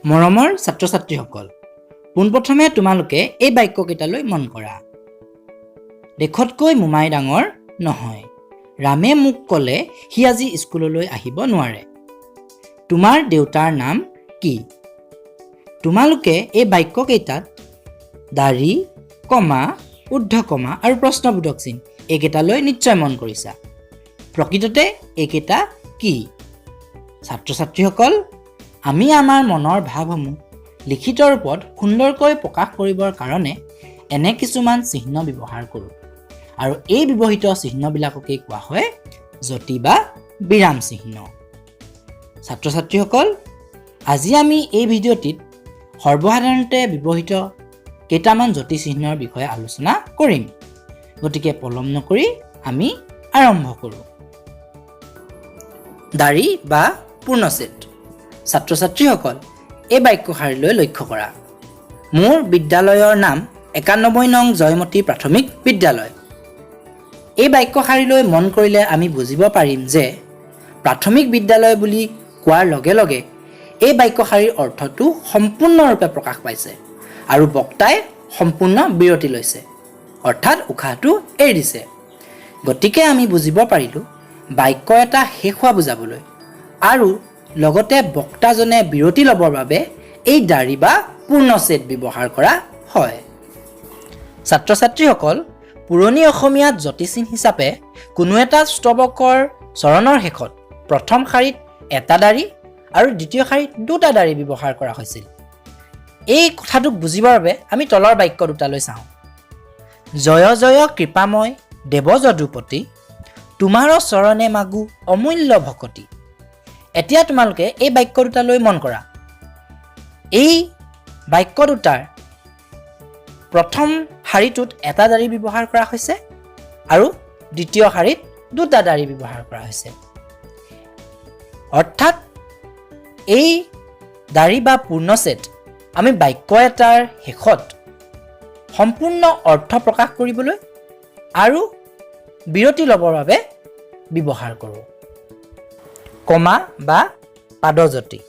মৰমৰ ছাত্ৰ-ছাত্ৰীসকল, পোনপ্ৰথমে তোমালোকে এই বাক্যকেইটালৈ মন কৰা। দেশতকৈ মোমাই ডাঙৰ নহয়। ৰামে মোক ক'লে সি আজি স্কুললৈ আহিব নোৱাৰে। তোমাৰ দেউতাৰ নাম কি? তোমালোকে এই বাক্যকেইটাত দাঢ়ি, কমা, ঊৰ্ধ্ব কমা আৰু প্ৰশ্নবোধক চিন এইকেইটালৈ নিশ্চয় মন কৰিছা। প্ৰকৃততে এইকেইটা কি? ছাত্ৰ-ছাত্ৰীসকল, আমি আমাৰ মনৰ ভাৱসমূহ লিখিত ৰূপত সুন্দৰকৈ প্ৰকাশ কৰিবৰ কাৰণে এনে কিছুমান চিহ্ন ব্যৱহাৰ কৰোঁ আৰু এই ব্যৱহৃত চিহ্নবিলাককেই কোৱা হয় যতি বা বিৰাম চিহ্ন। ছাত্ৰ-ছাত্ৰীসকল, আজি আমি এই ভিডিঅ'টিত সৰ্বসাধাৰণতে ব্যৱহৃত কেইটামান যতি চিহ্নৰ বিষয়ে আলোচনা কৰিম। গতিকে পলম নকৰি আমি আৰম্ভ কৰোঁ। দাঢ়ি বা পূৰ্ণচ্ছেদ। ছাত্ৰ-ছাত্ৰীসকল, এই বাক্যশাৰীলৈ লক্ষ্য কৰা। মোৰ বিদ্যালয়ৰ নাম ৯১ নং জয়মতী প্ৰাথমিক বিদ্যালয়। এই বাক্যশাৰীলৈ মন কৰিলে আমি বুজিব পাৰিম যে প্ৰাথমিক বিদ্যালয় বুলি কোৱাৰ লগে লগে এই বাক্যশাৰীৰ অৰ্থটো সম্পূৰ্ণৰূপে প্ৰকাশ পাইছে আৰু বক্তাই সম্পূৰ্ণ বিৰতি লৈছে, অৰ্থাৎ উশাহটো এৰি দিছে। গতিকে আমি বুজিব পাৰিলোঁ বাক্য এটা শেষ হোৱা বুজাবলৈ আৰু লগতে বক্তাজনে বিৰতি ল'বৰ বাবে এই দাঢ়ি বা পূৰ্ণচ্ছেদ ব্যৱহাৰ কৰা হয়। ছাত্ৰ-ছাত্ৰীসকল, পুৰণি অসমীয়াত যতিচিহ্ন হিচাপে কোনো এটা স্তৱকৰ চৰণৰ শেষত প্ৰথম শাৰীত এটা দাঢ়ি আৰু দ্বিতীয় শাৰীত দুটা দাঢ়ি ব্যৱহাৰ কৰা হৈছিল। এই কথাটোক বুজিবৰ বাবে আমি তলৰ বাক্য দুটালৈ চাওঁ। জয় জয় কৃপাময় দেৱ যদুপতি, তোমাৰ চৰণে মাগো অমূল্য ভকতি। এতিয়া তোমালোকে এই বাক্য দুটালৈ মন কৰা। এই বাক্য দুটাৰ প্ৰথম শাৰীটোত এটা দাঢ়ি ব্যৱহাৰ কৰা হৈছে আৰু দ্বিতীয় শাৰীত দুটা দাঢ়ি ব্যৱহাৰ কৰা হৈছে। অৰ্থাৎ এই দাঢ়ি বা পূৰ্ণচ্ছেদ আমি বাক্য এটাৰ শেষত সম্পূৰ্ণ অৰ্থ প্ৰকাশ কৰিবলৈ আৰু বিৰতি ল'বৰ বাবে ব্যৱহাৰ কৰোঁ। কমা বা পাদযতি।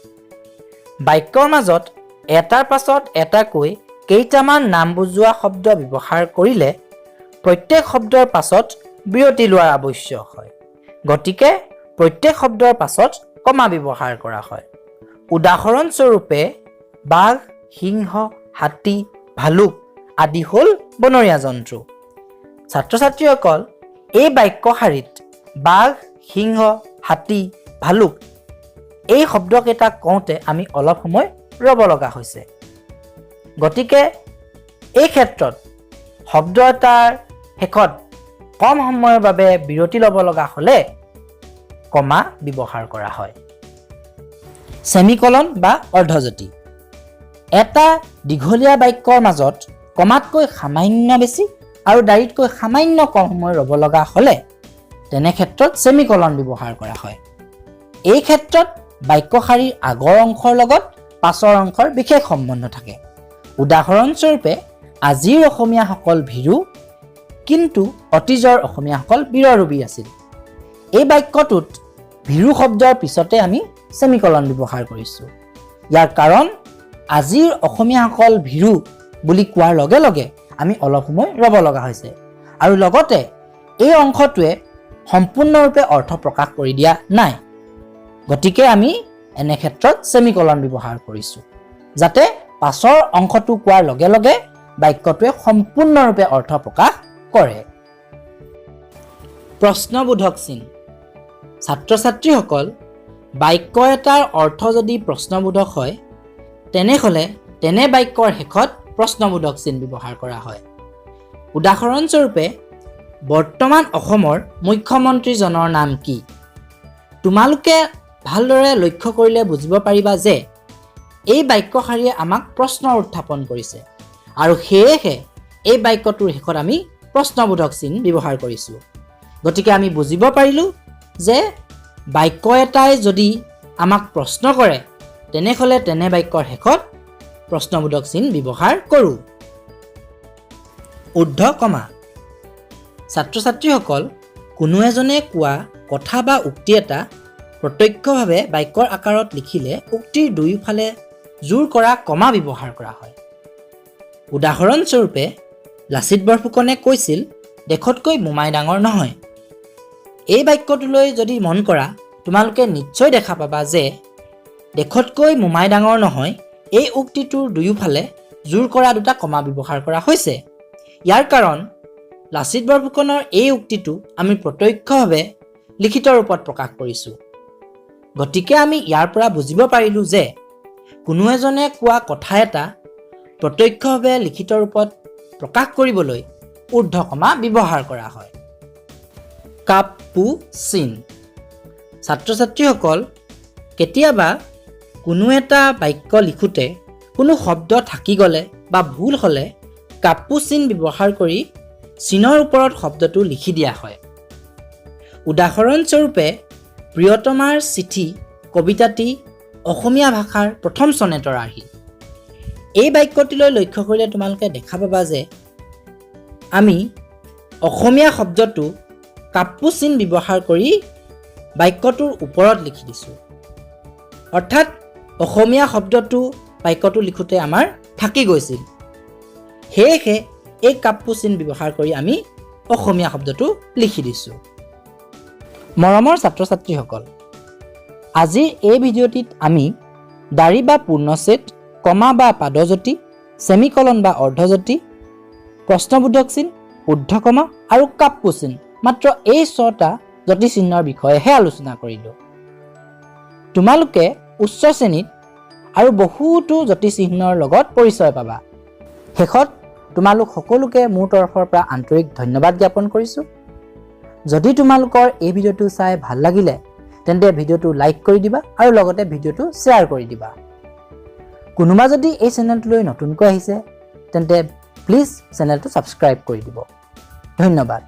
বাক্যৰ মাজত এটাৰ পাছত এটাকৈ কেইটামান নাম বুজোৱা শব্দ ব্যৱহাৰ কৰিলে প্ৰত্যেক শব্দৰ পাছত বিৰতি লোৱাৰ আৱশ্যক হয়। গতিকে প্ৰত্যেক শব্দৰ পাছত কমা ব্যৱহাৰ কৰা হয়। উদাহৰণস্বৰূপে বাঘ, সিংহ, হাতী, ভালুক আদি হ'ল বনৰীয়া জন্তু। ছাত্ৰ-ছাত্ৰীসকল, এই বাক্যশাৰীত বাঘ, সিংহ, হাতী, ভালুক এই শব্দকেইটা কওঁতে আমি অলপ সময় ৰ'ব লগা হৈছে। গতিকে এই ক্ষেত্ৰত শব্দ এটাৰ শেষত কম সময়ৰ বাবে বিৰতি ল'ব লগা হ'লে কমা ব্যৱহাৰ কৰা হয়। ছেমিকলন বা অৰ্ধযতি। এটা দীঘলীয়া বাক্যৰ মাজত কমাতকৈ সামান্য বেছি আৰু দাঢ়িতকৈ সামান্য কম সময় ৰ'ব লগা হ'লে তেনে ক্ষেত্ৰত ছেমিকলন ব্যৱহাৰ কৰা হয়। এই ক্ষেত্ৰত বাক্যশাৰীৰ আগৰ অংশৰ লগত পাছৰ অংশৰ বিশেষ সম্বন্ধ থাকে। উদাহৰণস্বৰূপে আজিৰ অসমীয়াসকল ভীৰু, কিন্তু অতীজৰ অসমীয়াসকল বীৰৰূপী আছিল। এই বাক্যটোত ভীৰু শব্দৰ পিছতে আমি ছেমিকলন ব্যৱহাৰ কৰিছোঁ। ইয়াৰ কাৰণ আজিৰ অসমীয়াসকল ভীৰু বুলি কোৱাৰ লগে লগে আমি অলপ সময় ৰ'ব লগা হৈছে আৰু লগতে এই অংশটোৱে সম্পূৰ্ণৰূপে অৰ্থ প্ৰকাশ কৰি দিয়া নাই। গতিকে আমি এনে ক্ষেত্ৰত ছেমিকলন ব্যৱহাৰ কৰিছোঁ যাতে পাছৰ অংশটো কোৱাৰ লগে লগে বাক্যটোৱে সম্পূৰ্ণৰূপে অৰ্থ প্ৰকাশ কৰে। প্ৰশ্নবোধক চিন। ছাত্ৰ-ছাত্ৰীসকল, বাক্য এটাৰ অৰ্থ যদি প্ৰশ্নবোধক হয় তেনেহ'লে তেনে বাক্যৰ শেষত প্ৰশ্নবোধক চিন ব্যৱহাৰ কৰা হয়। উদাহৰণস্বৰূপে, বৰ্তমান অসমৰ মুখ্যমন্ত্ৰীজনৰ নাম কি? তোমালোকে ভালদৰে লক্ষ্য কৰিলে বুজিব পাৰিবা যে এই বাক্যশাৰীয়ে আমাক প্ৰশ্নৰ উত্থাপন কৰিছে আৰু সেয়েহে এই বাক্যটোৰ শেষত আমি প্ৰশ্নবোধক চিন ব্যৱহাৰ কৰিছোঁ। গতিকে আমি বুজিব পাৰিলোঁ যে বাক্য এটাই যদি আমাক প্ৰশ্ন কৰে তেনেহ'লে তেনে বাক্যৰ শেষত প্ৰশ্নবোধক চিন ব্যৱহাৰ কৰোঁ। ঊৰ্ধ্ব কমা। ছাত্ৰ-ছাত্ৰীসকল, কোনো এজনে কোৱা কথা বা উক্তি এটা প্ৰত্যক্ষভাৱে বাক্যৰ আকাৰত লিখিলে উক্তিৰ দুয়োফালে জোৰ কৰা কমা ব্যৱহাৰ কৰা হয়। উদাহৰণস্বৰূপে লাচিত বৰফুকনে কৈছিল, দেশতকৈ মোমাই ডাঙৰ নহয়। এই বাক্যটোলৈ যদি মন কৰা, তোমালোকে নিশ্চয় দেখা পাবা যে দেশতকৈ মোমাই ডাঙৰ নহয় এই উক্তিটোৰ দুয়োফালে জোৰ কৰা দুটা কমা ব্যৱহাৰ কৰা হৈছে। ইয়াৰ কাৰণ লাচিত বৰফুকনৰ এই উক্তিটো আমি প্ৰত্যক্ষভাৱে লিখিত ৰূপত প্ৰকাশ কৰিছোঁ। গতিকে আমি ইয়াৰ পৰা বুজিব পাৰিলোঁ যে কোনো এজনে কোৱা কথা এটা প্ৰত্যক্ষভাৱে লিখিত ৰূপত প্ৰকাশ কৰিবলৈ ঊৰ্ধ্বকমা ব্যৱহাৰ কৰা হয়। কাপুচিন। ছাত্ৰ ছাত্ৰীসকল, কেতিয়াবা কোনো এটা বাক্য লিখোঁতে কোনো শব্দ থাকি গ'লে বা ভুল হ'লে কাপুচিন ব্যৱহাৰ কৰি চিনৰ ওপৰত শব্দটো লিখি দিয়া হয়। উদাহৰণস্বৰূপে প্ৰিয়তমাৰ চিঠি কবিতাটি অসমীয়া ভাষাৰ প্ৰথম চনেটৰ আৰ্হি। এই বাক্যটিলৈ লক্ষ্য কৰিলে তোমালোকে দেখা পাবা যে আমি অসমীয়া শব্দটো কাপুচিন ব্যৱহাৰ কৰি বাক্যটোৰ ওপৰত লিখি দিছোঁ। অৰ্থাৎ অসমীয়া শব্দটো বাক্যটো লিখোঁতে আমাৰ থাকি গৈছিল। সেয়েহে এই কাপুচিন ব্যৱহাৰ কৰি আমি অসমীয়া শব্দটো লিখি দিছোঁ। মৰমৰ ছাত্ৰ ছাত্ৰীসকল, আজিৰ এই ভিডিঅ'টিত আমি দাঢ়ি বা পূৰ্ণচ্ছেদ, কমা বা পাদযতি, ছেমিকলন বা অৰ্ধযতি, প্ৰশ্নবোধক চিন, ঊৰ্ধ্বকমা আৰু কাপুচিন, মাত্ৰ এই 6টা যতিচিহ্নৰ বিষয়েহে আলোচনা কৰিলোঁ। তোমালোকে উচ্চ শ্ৰেণীত আৰু বহুতো যতিচিহ্নৰ লগত পৰিচয় পাবা। শেষত তোমালোক সকলোকে মোৰ তৰফৰ পৰা আন্তৰিক ধন্যবাদ জ্ঞাপন কৰিছোঁ। যদি তোমালোকৰ এই ভিডিঅ'টো চাই ভাল লাগিলে তেন্তে ভিডিঅ'টো লাইক কৰি দিবা আৰু লগতে ভিডিঅ'টো শ্বেয়াৰ কৰি দিবা। কোনোবা যদি এই চেনেলটোলৈ নতুনকৈ আহিছে তেন্তে প্লিজ চেনেলটো ছাবস্ক্ৰাইব কৰি দিব। ধন্যবাদ।